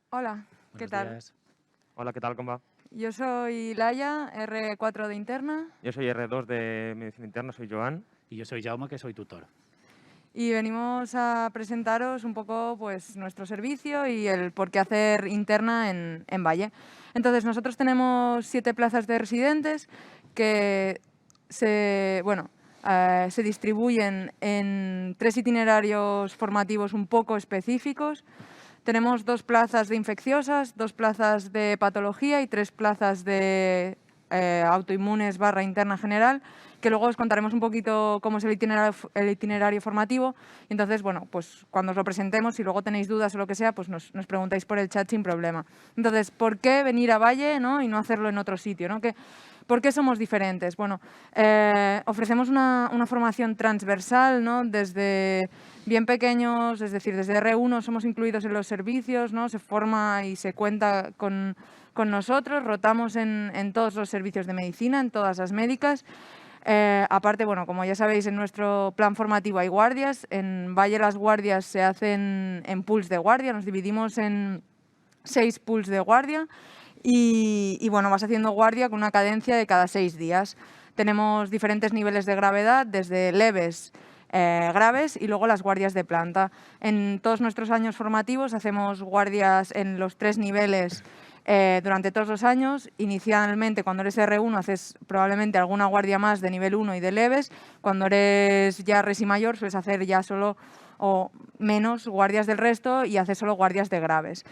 Hola, ¿qué Buenos tal? días. Hola, ¿qué tal? ¿Cómo va? Yo soy Laia, R4 de interna, Yo soy R2 de Medicina Interna, soy Joan. Y yo soy Jaume, que soy tutor. y venimos a presentaros un poco pues, nuestro servicio y el por qué hacer interna en Valle. Entonces, nosotros tenemos 7 plazas de residentes que se distribuyen en 3 itinerarios formativos un poco específicos. Tenemos 2 plazas de infecciosas, 2 plazas de patología y 3 plazas de autoinmunes / interna general, que luego os contaremos un poquito cómo es el itinerario formativo. Y entonces, bueno, pues cuando os lo presentemos, si luego tenéis dudas o lo que sea, pues nos preguntáis por el chat sin problema. Entonces, ¿por qué venir a Valle, ¿no? Y no hacerlo en otro sitio, ¿no? ¿Por qué somos diferentes? Bueno, ofrecemos una formación transversal, ¿no? Desde bien pequeños, es decir, desde R1 somos incluidos en los servicios, ¿no? Se forma y se cuenta con nosotros, rotamos en todos los servicios de medicina, en todas las médicas. Aparte, bueno, como ya sabéis, en nuestro plan formativo hay guardias. En Valle las guardias se hacen en pools de guardia, nos dividimos en 6 pools de guardia y bueno, vas haciendo guardia con una cadencia de cada 6 días. Tenemos diferentes niveles de gravedad, desde leves, graves y luego las guardias de planta. En todos nuestros años formativos hacemos guardias en los 3 niveles durante todos los años. Inicialmente, cuando eres R1, haces probablemente alguna guardia más de nivel 1 y de leves. Cuando eres ya resi mayor, sueles hacer ya solo o menos guardias del resto y haces solo guardias de graves.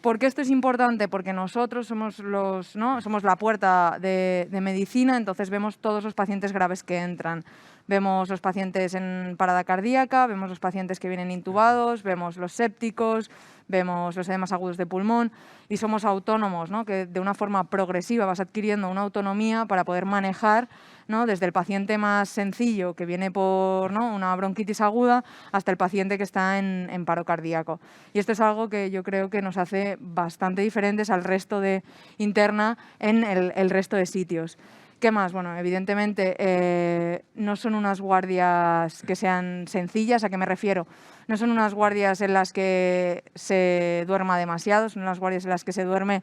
¿Por qué esto es importante? Porque nosotros somos la puerta de medicina, entonces vemos todos los pacientes graves que entran. Vemos los pacientes en parada cardíaca, vemos los pacientes que vienen intubados, vemos los sépticos, vemos los edemas agudos de pulmón y somos autónomos, ¿no? Que de una forma progresiva vas adquiriendo una autonomía para poder manejar, ¿no? Desde el paciente más sencillo que viene por, ¿no? una bronquitis aguda hasta el paciente que está en paro cardíaco. Y esto es algo que yo creo que nos hace bastante diferentes al resto de interna en el resto de sitios. ¿Qué más? Bueno, evidentemente no son unas guardias que sean sencillas. ¿A qué me refiero? No son unas guardias en las que se duerma demasiado, son unas guardias en las que se duerme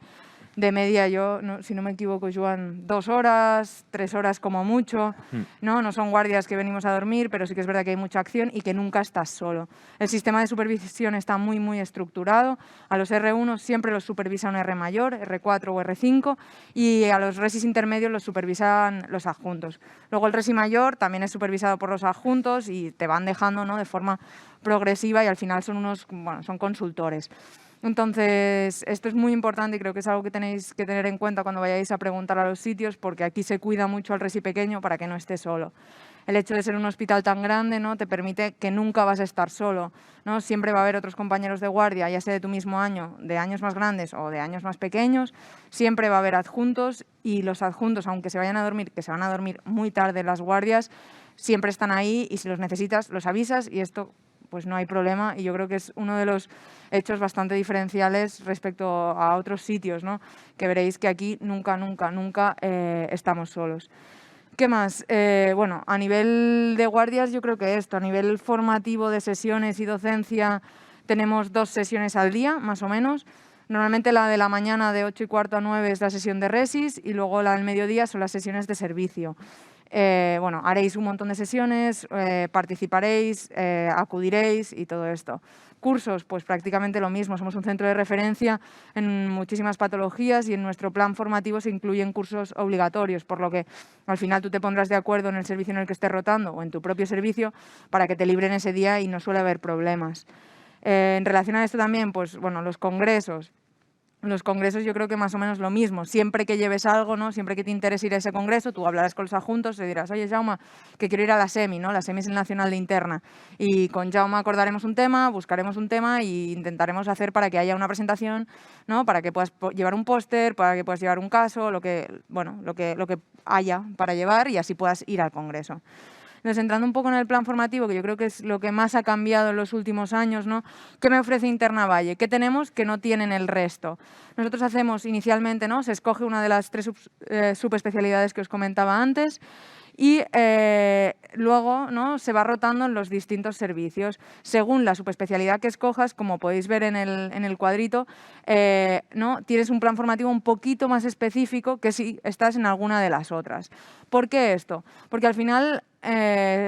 de media, si no me equivoco, Joan, 2 horas, 3 horas como mucho, ¿no? No son guardias que venimos a dormir, pero sí que es verdad que hay mucha acción y que nunca estás solo. El sistema de supervisión está muy, muy estructurado. A los R1 siempre los supervisa un R mayor, R4 o R5, y a los resis intermedios los supervisan los adjuntos. Luego el resi mayor también es supervisado por los adjuntos y te van dejando, ¿no? de forma progresiva y al final son consultores. Entonces, esto es muy importante y creo que es algo que tenéis que tener en cuenta cuando vayáis a preguntar a los sitios, porque aquí se cuida mucho al resi pequeño para que no esté solo. El hecho de ser un hospital tan grande, ¿no? te permite que nunca vas a estar solo, ¿no? Siempre va a haber otros compañeros de guardia, ya sea de tu mismo año, de años más grandes o de años más pequeños. Siempre va a haber adjuntos y los adjuntos, aunque se vayan a dormir, que se van a dormir muy tarde en las guardias, siempre están ahí y si los necesitas los avisas y esto pues no hay problema y yo creo que es uno de los hechos bastante diferenciales respecto a otros sitios, ¿no? Que veréis que aquí nunca estamos solos. ¿Qué más? Bueno, a nivel de guardias yo creo que esto, a nivel formativo de sesiones y docencia tenemos 2 sesiones al día, más o menos. Normalmente la de la mañana de 8:15 a 9 es la sesión de resis y luego la del mediodía son las sesiones de servicio. Bueno, haréis un montón de sesiones, participaréis, acudiréis y todo esto. Cursos, pues prácticamente lo mismo. Somos un centro de referencia en muchísimas patologías y en nuestro plan formativo se incluyen cursos obligatorios, por lo que al final tú te pondrás de acuerdo en el servicio en el que estés rotando o en tu propio servicio para que te libren ese día y no suele haber problemas. En relación a esto también, pues bueno, los congresos. Los congresos yo creo que más o menos lo mismo. Siempre que lleves algo, ¿no? Siempre que te interese ir a ese congreso, tú hablarás con los adjuntos y dirás, oye, Jaume, que quiero ir a la SEMI, ¿no? La SEMI es el Nacional de Interna. Y con Jaume acordaremos un tema, buscaremos un tema e intentaremos hacer para que haya una presentación, ¿no? Para que puedas llevar un póster, para que puedas llevar un caso, lo que haya para llevar y así puedas ir al congreso. Entonces, entrando un poco en el plan formativo, que yo creo que es lo que más ha cambiado en los últimos años, ¿no? ¿Qué me ofrece Interna Valle? ¿Qué tenemos que no tienen el resto? Nosotros hacemos inicialmente, ¿no? Se escoge una de las 3 subespecialidades que os comentaba antes y luego, ¿no?, se va rotando en los distintos servicios. Según la subespecialidad que escojas, como podéis ver en el cuadrito, ¿no?, tienes un plan formativo un poquito más específico que si estás en alguna de las otras. ¿Por qué esto? Porque al final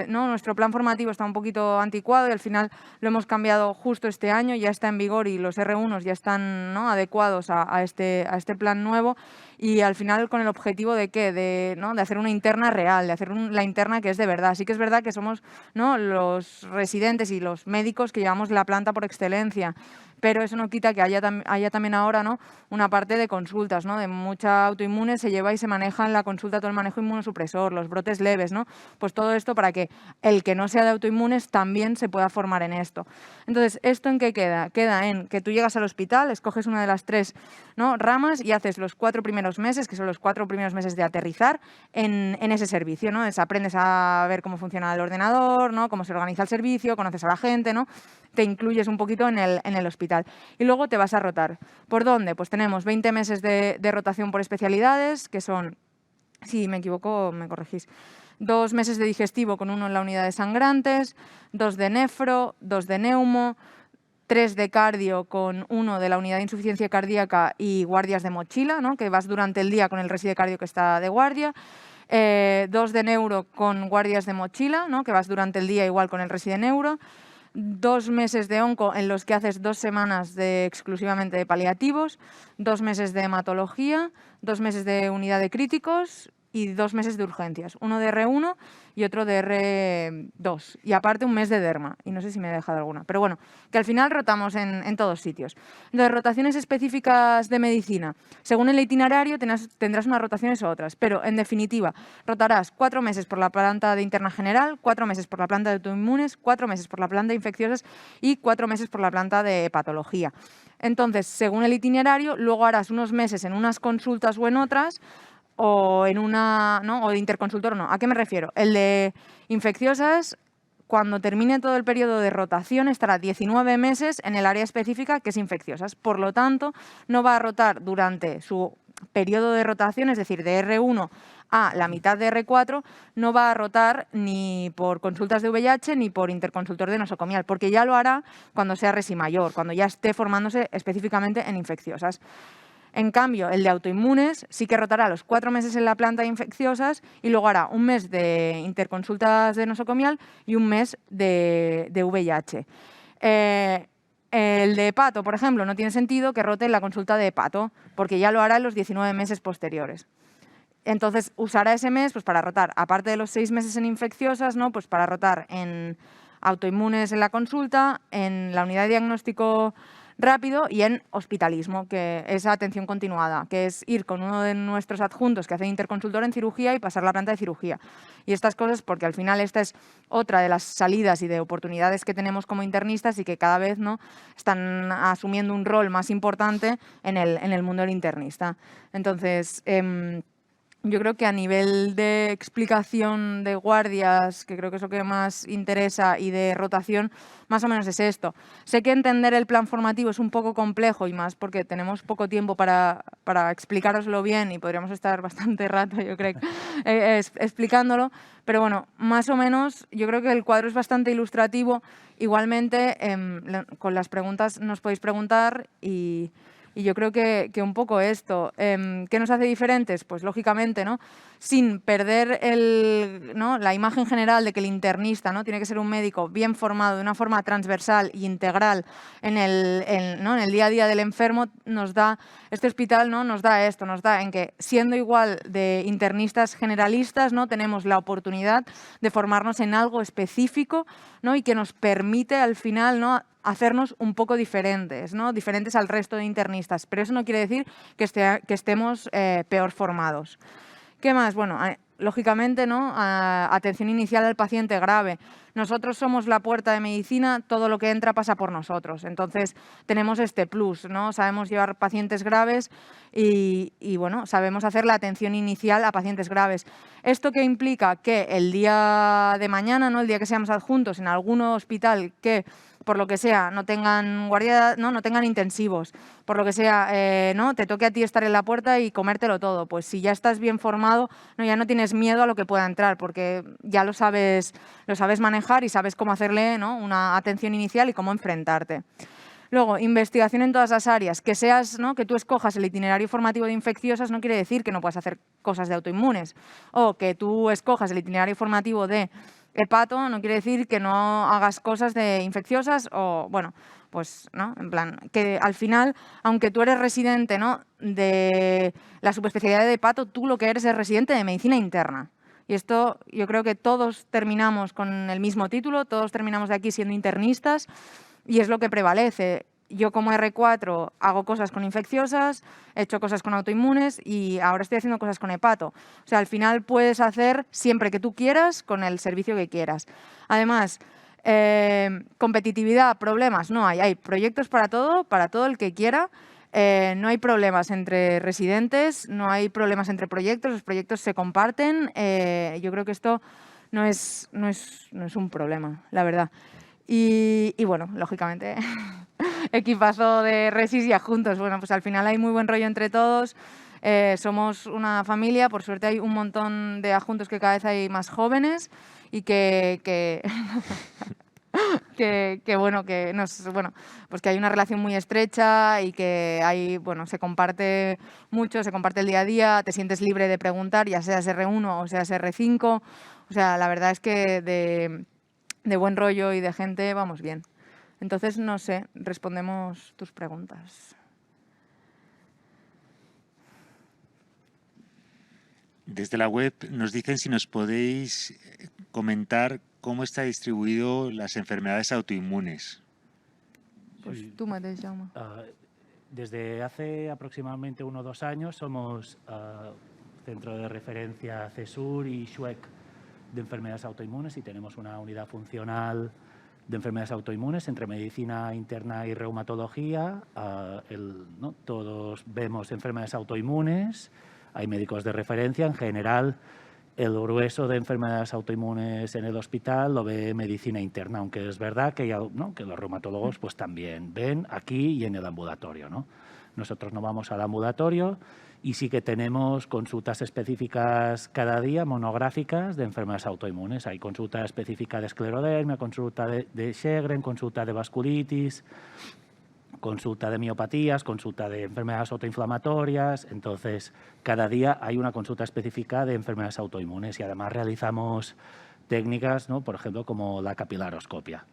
¿no?, nuestro plan formativo está un poquito anticuado y al final lo hemos cambiado justo este año, ya está en vigor y los R1 ya están, ¿no?, adecuados a este plan nuevo, y al final con el objetivo de ¿qué? De hacer una interna real, de hacer la interna que es de verdad. Sí que es verdad que somos, ¿no?, los residentes y los médicos que llevamos la planta por excelencia, pero eso no quita que haya también ahora, ¿no?, una parte de consultas, ¿no?, de mucha autoinmune se lleva y se maneja en la consulta todo el manejo inmunosupresor, los brotes leves, ¿no? Pues todo esto para que el que no sea de autoinmunes también se pueda formar en esto. Entonces, ¿esto en qué queda? Queda en que tú llegas al hospital, escoges una de las 3, ¿no?, ramas y haces los 4 primeros meses, que son los 4 primeros meses de aterrizar en ese servicio, ¿no? Aprendes a ver cómo funciona el ordenador, ¿no?, cómo se organiza el servicio, conoces a la gente, ¿no?, te incluyes un poquito en el hospital. Y luego te vas a rotar. ¿Por dónde? Pues tenemos 20 meses de rotación por especialidades, que son, si me equivoco me corregís, 2 meses de digestivo con 1 en la unidad de sangrantes, 2 de nefro, 2 de neumo, 3 de cardio con 1 de la unidad de insuficiencia cardíaca y guardias de mochila, ¿no?, que vas durante el día con el resi de cardio que está de guardia, 2 de neuro con guardias de mochila, ¿no?, que vas durante el día igual con el resi de neuro, 2 meses de onco en los que haces 2 semanas exclusivamente de paliativos, 2 meses de hematología, 2 meses de unidad de críticos y 2 meses de urgencias, 1 de R1 y otro de R2, y aparte un mes de derma, y no sé si me he dejado alguna, pero bueno, que al final rotamos en todos sitios. Entonces, rotaciones específicas de medicina, según el itinerario tendrás unas rotaciones u otras, pero en definitiva, rotarás 4 meses por la planta de interna general, 4 meses por la planta de autoinmunes, 4 meses por la planta de infecciosas y 4 meses por la planta de patología. Entonces, según el itinerario, luego harás unos meses en unas consultas o en otras, o en una, ¿no?, o de interconsultor, no. ¿A qué me refiero? El de infecciosas, cuando termine todo el periodo de rotación, estará 19 meses en el área específica que es infecciosas. Por lo tanto, no va a rotar durante su periodo de rotación, es decir, de R1 a la mitad de R4, no va a rotar ni por consultas de VIH ni por interconsultor de nosocomial, porque ya lo hará cuando sea resi mayor, cuando ya esté formándose específicamente en infecciosas. En cambio, el de autoinmunes sí que rotará los 4 meses en la planta de infecciosas y luego hará un mes de interconsultas de nosocomial y un mes de VIH. El de hepato, por ejemplo, no tiene sentido que rote en la consulta de hepato, porque ya lo hará en los 19 meses posteriores. Entonces, usará ese mes pues, para rotar, aparte de los 6 meses en infecciosas, ¿no?, pues para rotar en autoinmunes en la consulta, en la unidad de diagnóstico rápido y en hospitalismo, que es atención continuada, que es ir con uno de nuestros adjuntos que hace interconsultor en cirugía y pasar la planta de cirugía. Y estas cosas, porque al final esta es otra de las salidas y de oportunidades que tenemos como internistas y que cada vez, ¿no?, están asumiendo un rol más importante en el mundo del internista. Entonces, yo creo que a nivel de explicación de guardias, que creo que es lo que más interesa, y de rotación, más o menos es esto. Sé que entender el plan formativo es un poco complejo y más porque tenemos poco tiempo para explicároslo bien y podríamos estar bastante rato, yo creo, explicándolo, pero bueno, más o menos yo creo que el cuadro es bastante ilustrativo. Igualmente, con las preguntas nos podéis preguntar y yo creo que un poco esto. ¿Qué nos hace diferentes? Pues lógicamente, ¿no?, sin perder ¿no?, la imagen general de que el internista, ¿no?, tiene que ser un médico bien formado de una forma transversal e integral en el día a día del enfermo. Este hospital, ¿no?, nos da esto, nos da en que siendo igual de internistas generalistas, ¿no?, tenemos la oportunidad de formarnos en algo específico, ¿no?, y que nos permite al final, ¿no?, hacernos un poco diferentes, ¿no?, diferentes al resto de internistas, pero eso no quiere decir que estemos peor formados. ¿Qué más? Bueno, lógicamente, ¿no?, atención inicial al paciente grave. Nosotros somos la puerta de medicina, todo lo que entra pasa por nosotros. Entonces, tenemos este plus, ¿no? Sabemos llevar pacientes graves y bueno, sabemos hacer la atención inicial a pacientes graves. ¿Esto qué implica? Que el día de mañana, ¿no?, el día que seamos adjuntos en algún hospital que por lo que sea, no tengan guardia, no tengan intensivos, por lo que sea, ¿no? Te toque a ti estar en la puerta y comértelo todo. Pues si ya estás bien formado, ¿no? Ya no tienes miedo a lo que pueda entrar, porque ya lo sabes manejar y sabes cómo hacerle, ¿no? Una atención inicial y cómo enfrentarte. Luego, investigación en todas las áreas. Que seas, ¿no? Que tú escojas el itinerario formativo de infecciosas no quiere decir que no puedas hacer cosas de autoinmunes. O que tú escojas el itinerario formativo de hepato no quiere decir que no hagas cosas de infecciosas o, bueno, pues, ¿no? En plan, que al final, aunque tú eres residente, ¿no? de la subespecialidad de hepato, tú lo que eres es residente de medicina interna. Y esto yo creo que todos terminamos con el mismo título, todos terminamos de aquí siendo internistas y es lo que prevalece. Yo como R4 hago cosas con infecciosas, he hecho cosas con autoinmunes y ahora estoy haciendo cosas con hepato. O sea, al final puedes hacer siempre que tú quieras con el servicio que quieras. Además, competitividad, problemas, no hay. Hay proyectos para todo el que quiera. No hay problemas entre residentes, no hay problemas entre proyectos, los proyectos se comparten. Yo creo que esto no es un problema, la verdad. Y bueno, lógicamente, equipazo de resis y adjuntos. Bueno, pues al final hay muy buen rollo entre todos. Somos una familia, por suerte hay un montón de adjuntos que cada vez hay más jóvenes y que pues que hay una relación muy estrecha y que hay, bueno, se comparte mucho, se comparte el día a día, te sientes libre de preguntar, ya seas R1 o seas R5. O sea, la verdad es que de buen rollo y de gente vamos bien. Entonces, no sé, respondemos tus preguntas. Desde la web nos dicen si nos podéis comentar cómo está distribuido las enfermedades autoinmunes. Pues tú mateix, Jaume. Desde hace aproximadamente 1 o 2 años somos centro de referencia CESUR y SHUEC de enfermedades autoinmunes y tenemos una unidad funcional de enfermedades autoinmunes entre medicina interna y reumatología. ¿No? Todos vemos enfermedades autoinmunes, hay médicos de referencia. En general, el grueso de enfermedades autoinmunes en el hospital lo ve medicina interna, aunque es verdad que, ¿no? que los reumatólogos pues, también ven aquí y en el ambulatorio, ¿no? Nosotros no vamos al ambulatorio y sí que tenemos consultas específicas cada día, monográficas, de enfermedades autoinmunes. Hay consulta específica de esclerodermia, consulta de Sjögren, consulta de vasculitis, consulta de miopatías, consulta de enfermedades autoinflamatorias. Entonces, cada día hay una consulta específica de enfermedades autoinmunes y además realizamos técnicas, ¿no? Por ejemplo, como la capilaroscopia.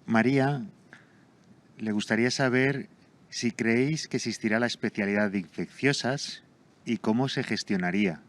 María, le gustaría saber si creéis que existirá la especialidad de infecciosas y cómo se gestionaría.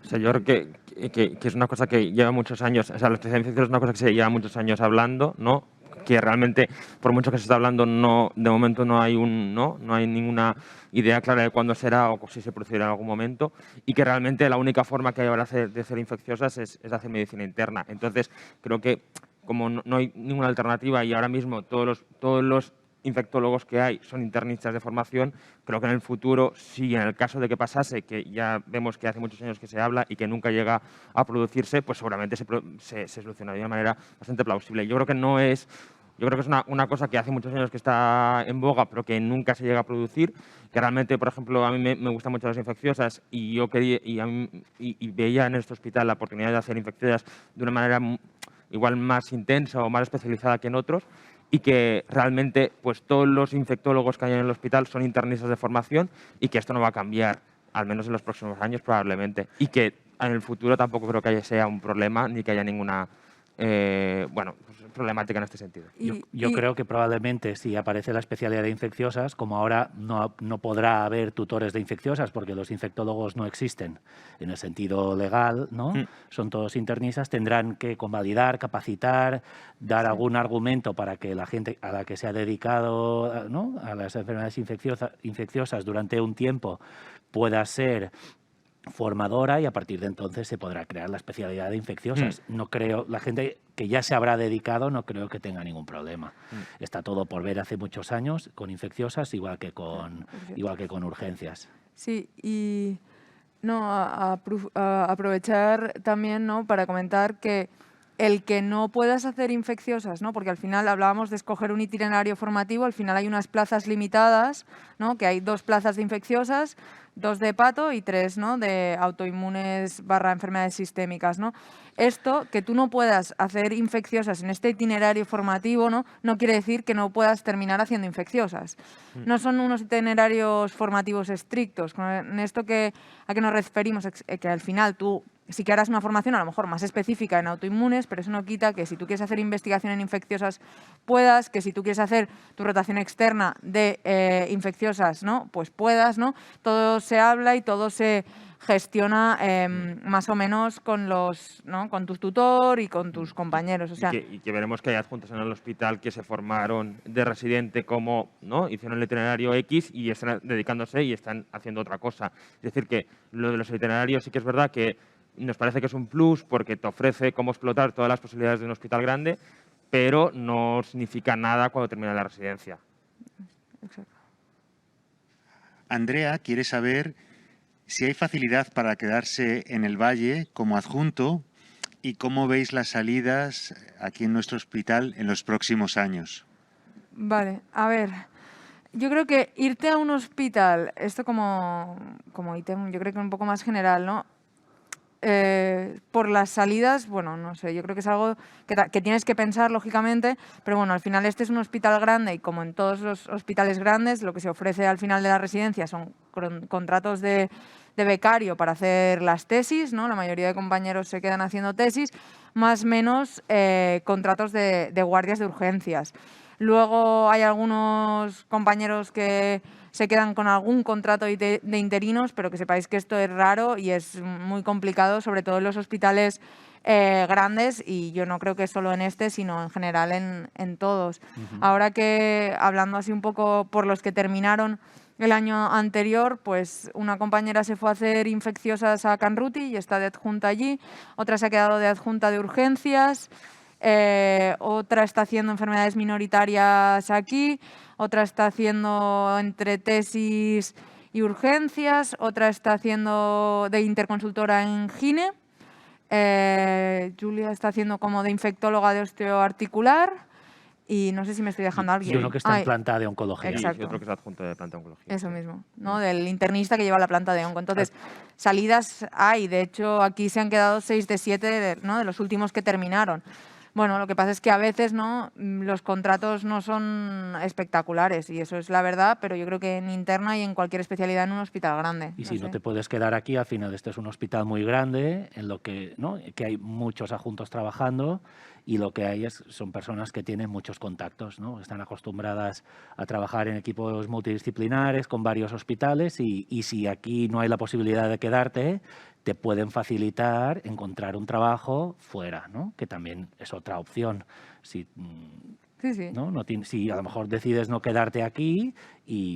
O sea, yo creo que es una cosa que lleva muchos años, o sea, la especialidad de infecciosas es una cosa que se lleva muchos años hablando, ¿no? Que realmente, por mucho que se está hablando, no, de momento no hay ninguna idea clara de cuándo será o si se producirá en algún momento, y que realmente la única forma que hay ahora de ser infecciosas es hacer medicina interna. Entonces, creo que como no hay ninguna alternativa y ahora mismo todos los infectólogos que hay son internistas de formación, creo que en el futuro, si en el caso de que pasase, que ya vemos que hace muchos años que se habla y que nunca llega a producirse, pues seguramente se solucionaría de una manera bastante plausible. Yo creo que es una cosa que hace muchos años que está en boga, pero que nunca se llega a producir, que realmente, por ejemplo, a mí me gustan mucho las infecciosas y yo quería y veía en este hospital la oportunidad de hacer infecciosas de una manera igual más intensa o más especializada que en otros, y que realmente pues todos los infectólogos que hay en el hospital son internistas de formación y que esto no va a cambiar, al menos en los próximos años probablemente, y que en el futuro tampoco creo que sea un problema ni que haya ninguna problemática en este sentido. Yo creo que probablemente si aparece la especialidad de infecciosas, como ahora no podrá haber tutores de infecciosas porque los infectólogos no existen en el sentido legal, ¿no? Son todos internistas, tendrán que convalidar, capacitar, dar algún argumento para que la gente a la que se ha dedicado, ¿no? a las enfermedades infecciosas durante un tiempo pueda ser formadora y a partir de entonces se podrá crear la especialidad de infecciosas. No creo, la gente que ya se habrá dedicado no creo que tenga ningún problema. Está todo por ver hace muchos años con infecciosas igual que con urgencias. Sí, y no, a aprovechar también, ¿no? para comentar que el que no puedas hacer infecciosas, ¿no? Porque al final hablábamos de escoger un itinerario formativo, al final hay unas plazas limitadas, ¿no? Que hay 2 plazas de infecciosas, 2 de hepato y 3, ¿no? De autoinmunes / enfermedades sistémicas, ¿no? Esto, que tú no puedas hacer infecciosas en este itinerario formativo, ¿no? No quiere decir que no puedas terminar haciendo infecciosas. No son unos itinerarios formativos estrictos. Con esto a qué nos referimos, que al final tú sí que harás una formación a lo mejor más específica en autoinmunes, pero eso no quita que si tú quieres hacer investigación en infecciosas puedas, que si tú quieres hacer tu rotación externa de infecciosas, ¿no? Pues puedas, ¿no? Todo se habla y todo se gestiona más o menos con con tu tutor y con tus compañeros. O sea, y que veremos que hay adjuntos en el hospital que se formaron de residente como, ¿no? Hicieron el itinerario X y están dedicándose y están haciendo otra cosa. Es decir, que lo de los itinerarios sí que es verdad que nos parece que es un plus porque te ofrece cómo explotar todas las posibilidades de un hospital grande, pero no significa nada cuando termina la residencia. exacto. Andrea quiere saber si hay facilidad para quedarse en el Valle como adjunto y cómo veis las salidas aquí en nuestro hospital en los próximos años. Vale, a ver, yo creo que irte a un hospital, esto como ítem, yo creo que un poco más general, ¿no? Por las salidas, bueno, no sé, yo creo que es algo que tienes que pensar, lógicamente, pero bueno, al final este es un hospital grande y como en todos los hospitales grandes, lo que se ofrece al final de la residencia son contratos de becario para hacer las tesis, ¿no? La mayoría de compañeros se quedan haciendo tesis, más o menos contratos de guardias de urgencias. Luego hay algunos compañeros que se quedan con algún contrato de interinos, pero que sepáis que esto es raro y es muy complicado, sobre todo en los hospitales grandes, y yo no creo que solo en este, sino en general en todos. Ahora que, hablando así un poco por los que terminaron el año anterior, pues una compañera se fue a hacer infecciosas a Canruti y está de adjunta allí, otra se ha quedado de adjunta de urgencias, otra está haciendo enfermedades minoritarias aquí, otra está haciendo entre tesis y urgencias, otra está haciendo de interconsultora en gine, Julia está haciendo como de infectóloga de osteoarticular y no sé si me estoy dejando a alguien. Y uno que está en planta de oncología. Exacto. Y otro que es adjunto de planta de oncología. Eso mismo, ¿no? Del internista que lleva la planta de onco. Entonces, salidas hay. De hecho, aquí se han quedado 6 de 7 ¿no? de los últimos que terminaron. Bueno, lo que pasa es que a veces, ¿no? Los contratos no son espectaculares y eso es la verdad, pero yo creo que en interna y en cualquier especialidad en un hospital grande. Y si no te puedes quedar aquí, al final este es un hospital muy grande en lo que, ¿no? que hay muchos adjuntos trabajando y lo que hay son personas que tienen muchos contactos, ¿no? Están acostumbradas a trabajar en equipos multidisciplinares con varios hospitales y si aquí no hay la posibilidad de quedarte, te pueden facilitar encontrar un trabajo fuera, ¿no? Que también es otra opción. Si, Sí. ¿no? Si a lo mejor decides no quedarte aquí,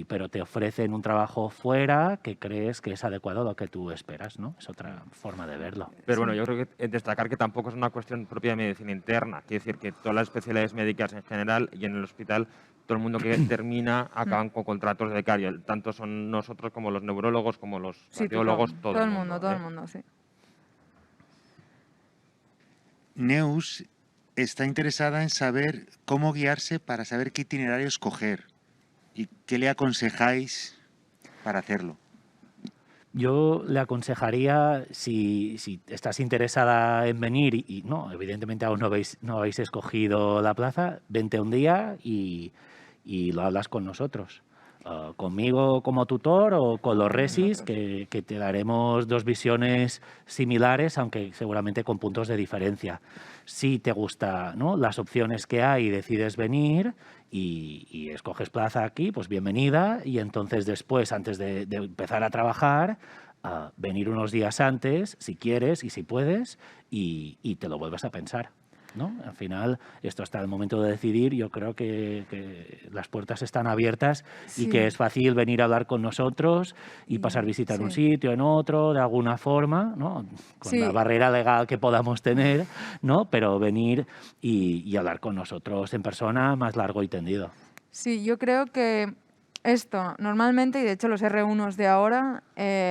pero te ofrecen un trabajo fuera que crees que es adecuado a lo que tú esperas, ¿no? Es otra forma de verlo. Pero bueno, yo creo que destacar que tampoco es una cuestión propia de medicina interna. Quiere decir que todas las especialidades médicas en general y en el hospital, todo el mundo que termina acaban con contratos de becario. Tanto son nosotros como los neurólogos, como los cardiólogos, todo el mundo. Todo el mundo, sí. Neus está interesada en saber cómo guiarse para saber qué itinerario escoger y qué le aconsejáis para hacerlo. Yo le aconsejaría, si estás interesada en venir y no, evidentemente aún no habéis escogido la plaza, vente un día y lo hablas con nosotros. Conmigo como tutor o con los resis, que te daremos 2 visiones similares, aunque seguramente con puntos de diferencia. Si te gusta, ¿no? las opciones que hay y decides venir y escoges plaza aquí, pues bienvenida. Y entonces después, antes de empezar a trabajar, venir unos días antes, si quieres y si puedes, y te lo vuelves a pensar, ¿no? Al final, esto hasta el momento de decidir, yo creo que las puertas están abiertas y que es fácil venir a hablar con nosotros y pasar visita en un sitio, en otro, de alguna forma, ¿no? Con la barrera legal que podamos tener, ¿no? Pero venir y hablar con nosotros en persona más largo y tendido. Sí, yo creo que Esto, normalmente, y de hecho los R1s de ahora,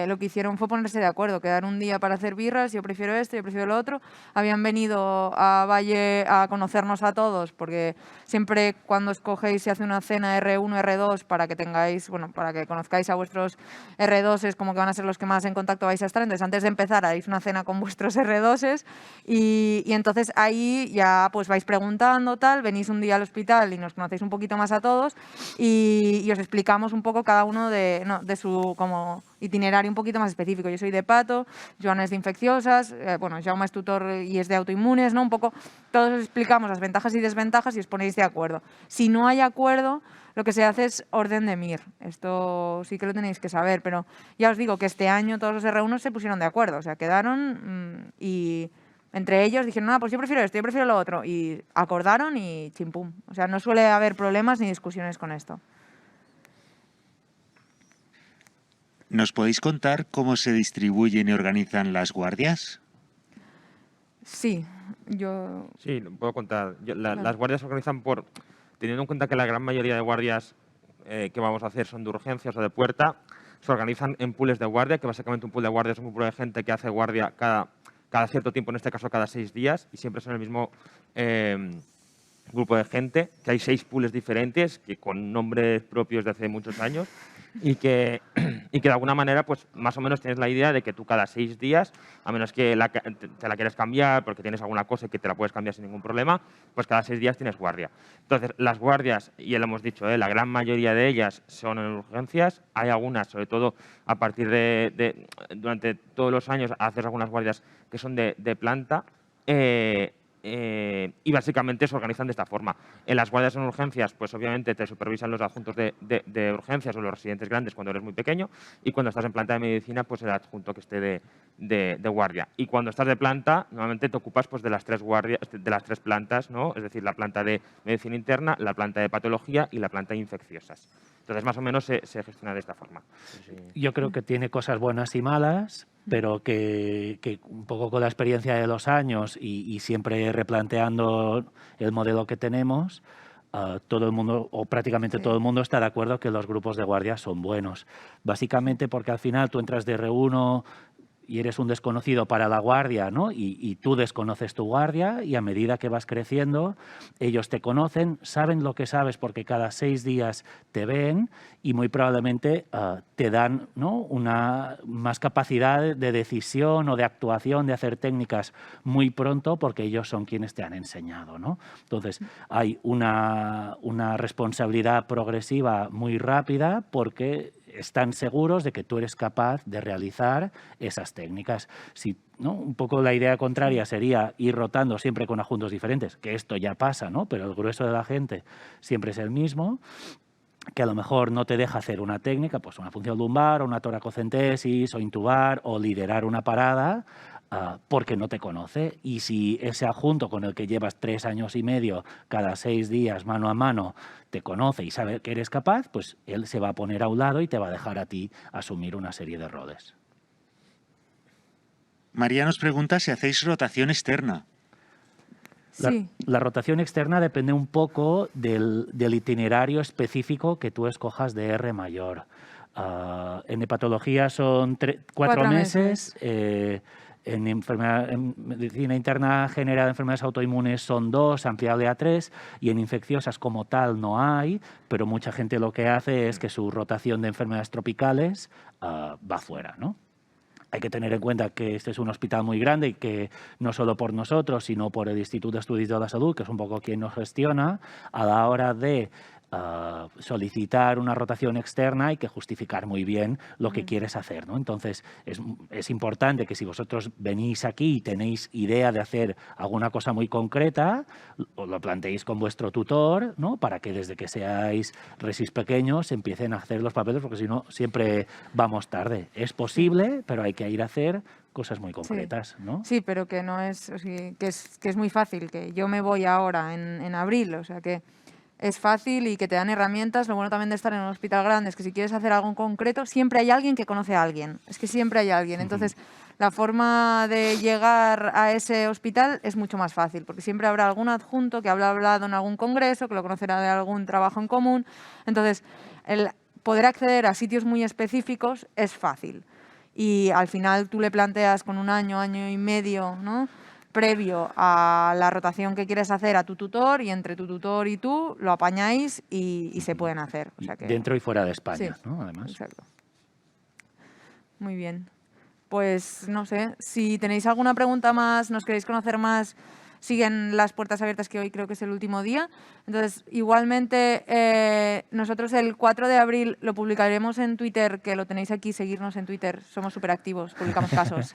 lo que hicieron fue ponerse de acuerdo, quedar un día para hacer birras, yo prefiero esto, yo prefiero lo otro. Habían venido a Valle a conocernos a todos, porque siempre cuando escogéis se hace una cena R1, R2, para que tengáis, bueno, para que conozcáis a vuestros R2s, como que van a ser los que más en contacto vais a estar. Entonces, antes de empezar, haréis una cena con vuestros R2s y entonces ahí ya pues vais preguntando, tal, venís un día al hospital y nos conocéis un poquito más a todos y os explicamos un poco cada uno de su como itinerario un poquito más específico. Yo soy de pato, Joana es de infecciosas, bueno, Jaume es tutor y es de autoinmunes, ¿no? Un poco todos os explicamos las ventajas y desventajas y os ponéis de acuerdo. Si no hay acuerdo, lo que se hace es orden de MIR. Esto sí que lo tenéis que saber, pero ya os digo que este año todos los R1 se pusieron de acuerdo, o sea, quedaron y entre ellos dijeron, no, pues yo prefiero esto, yo prefiero lo otro, y acordaron y chimpum. O sea, no suele haber problemas ni discusiones con esto. ¿Nos podéis contar cómo se distribuyen y organizan las guardias? Sí, yo... Sí, lo puedo contar. Las guardias se organizan por, teniendo en cuenta que la gran mayoría de guardias que vamos a hacer son de urgencias o de puerta, se organizan en pools de guardia, que básicamente un pool de guardia es un grupo de gente que hace guardia cada cierto tiempo, en este caso cada 6 días, y siempre son el mismo grupo de gente, que hay 6 pools diferentes, que con nombres propios de hace muchos años, y que de alguna manera, pues más o menos tienes la idea de que tú cada 6 días, a menos que te la quieras cambiar porque tienes alguna cosa que te la puedes cambiar sin ningún problema, pues cada 6 días tienes guardia. Entonces, las guardias, y ya lo hemos dicho, la gran mayoría de ellas son en urgencias. Hay algunas, sobre todo a partir durante todos los años, haces algunas guardias que son de planta. Y básicamente se organizan de esta forma. En las guardias en urgencias, pues obviamente te supervisan los adjuntos de urgencias o los residentes grandes cuando eres muy pequeño, y cuando estás en planta de medicina, pues el adjunto que esté de guardia. Y cuando estás de planta, normalmente te ocupas pues de las 3 guardias, de las 3 plantas, ¿no? Es decir, la planta de medicina interna, la planta de patología y la planta de infecciosas. Entonces, más o menos se gestiona de esta forma. Sí. Yo creo que tiene cosas buenas y malas, pero que un poco con la experiencia de los años y siempre replanteando el modelo que tenemos, todo el mundo, o prácticamente todo el mundo, está de acuerdo que los grupos de guardia son buenos. Básicamente porque al final tú entras de R1 y eres un desconocido para la guardia, ¿no? Y tú desconoces tu guardia, y a medida que vas creciendo, ellos te conocen, saben lo que sabes porque cada 6 días te ven y muy probablemente te dan, ¿no?, una más capacidad de decisión o de actuación, de hacer técnicas muy pronto, porque ellos son quienes te han enseñado, ¿no? Entonces, hay una responsabilidad progresiva muy rápida porque están seguros de que tú eres capaz de realizar esas técnicas. Si, ¿no?, un poco la idea contraria sería ir rotando siempre con adjuntos diferentes, que esto ya pasa, ¿no?, pero el grueso de la gente siempre es el mismo, que a lo mejor no te deja hacer una técnica, pues una función lumbar o una toracocentesis o intubar o liderar una parada, porque no te conoce. Y si ese adjunto con el que llevas 3 años y medio, cada 6 días, mano a mano, te conoce y sabe que eres capaz, pues él se va a poner a un lado y te va a dejar a ti asumir una serie de roles. María nos pregunta si hacéis rotación externa. Sí. La rotación externa depende un poco del itinerario específico que tú escojas de R mayor. En hepatología son 4 meses. En medicina interna general de enfermedades autoinmunes son 2, ampliable a 3, y en infecciosas como tal no hay, pero mucha gente lo que hace es que su rotación de enfermedades tropicales va fuera, ¿no? Hay que tener en cuenta que este es un hospital muy grande y que no solo por nosotros, sino por el Instituto de Estudios de la Salud, que es un poco quien nos gestiona, a la hora de solicitar una rotación externa hay que justificar muy bien lo que quieres hacer, ¿no? Entonces, es importante que si vosotros venís aquí y tenéis idea de hacer alguna cosa muy concreta, os lo planteéis con vuestro tutor, ¿no?, para que desde que seáis resis pequeños empiecen a hacer los papeles, porque si no, siempre vamos tarde. Es posible, pero hay que ir a hacer cosas muy concretas, ¿no? Sí, pero que no es, o sea, que es muy fácil, que yo me voy ahora en abril, o sea que es fácil y que te dan herramientas. Lo bueno también de estar en un hospital grande es que si quieres hacer algo en concreto, siempre hay alguien que conoce a alguien. Es que siempre hay alguien. Entonces, la forma de llegar a ese hospital es mucho más fácil, porque siempre habrá algún adjunto que habrá hablado en algún congreso, que lo conocerá de algún trabajo en común. Entonces, poder acceder a sitios muy específicos es fácil. Y al final tú le planteas con un año, año y medio, ¿no?, previo a la rotación que quieres hacer a tu tutor, y entre tu tutor y tú lo apañáis y se pueden hacer. O sea que, dentro y fuera de España, sí, ¿no? Además. exacto. Muy bien. Pues no sé, si tenéis alguna pregunta más, nos queréis conocer más, siguen las puertas abiertas, que hoy creo que es el último día. Entonces, igualmente, nosotros el 4 de abril lo publicaremos en Twitter, que lo tenéis aquí, seguirnos en Twitter, somos súper activos, publicamos casos.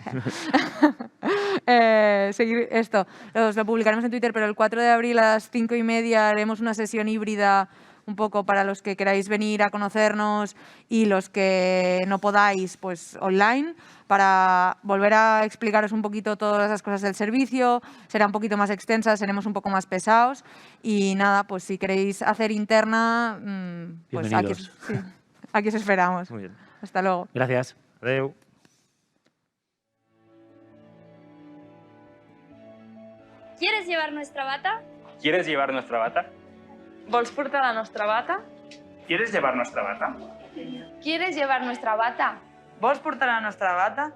Seguir esto, lo publicaremos en Twitter, pero el 4 de abril a las 5:30 haremos una sesión híbrida, un poco para los que queráis venir a conocernos y los que no podáis, pues online, para volver a explicaros un poquito todas las cosas del servicio. Será un poquito más extensa, seremos un poco más pesados y nada, pues si queréis hacer interna, pues aquí, Bienvenidos. sí, aquí os esperamos. Muy bien. Hasta luego. Gracias. Adeu. ¿Quieres llevar nuestra bata? ¿Quieres llevar nuestra bata? Vols portar la nostra bata? ¿Quieres llevar nuestra bata? ¿Quieres llevar nuestra bata? Vols portar la nostra bata?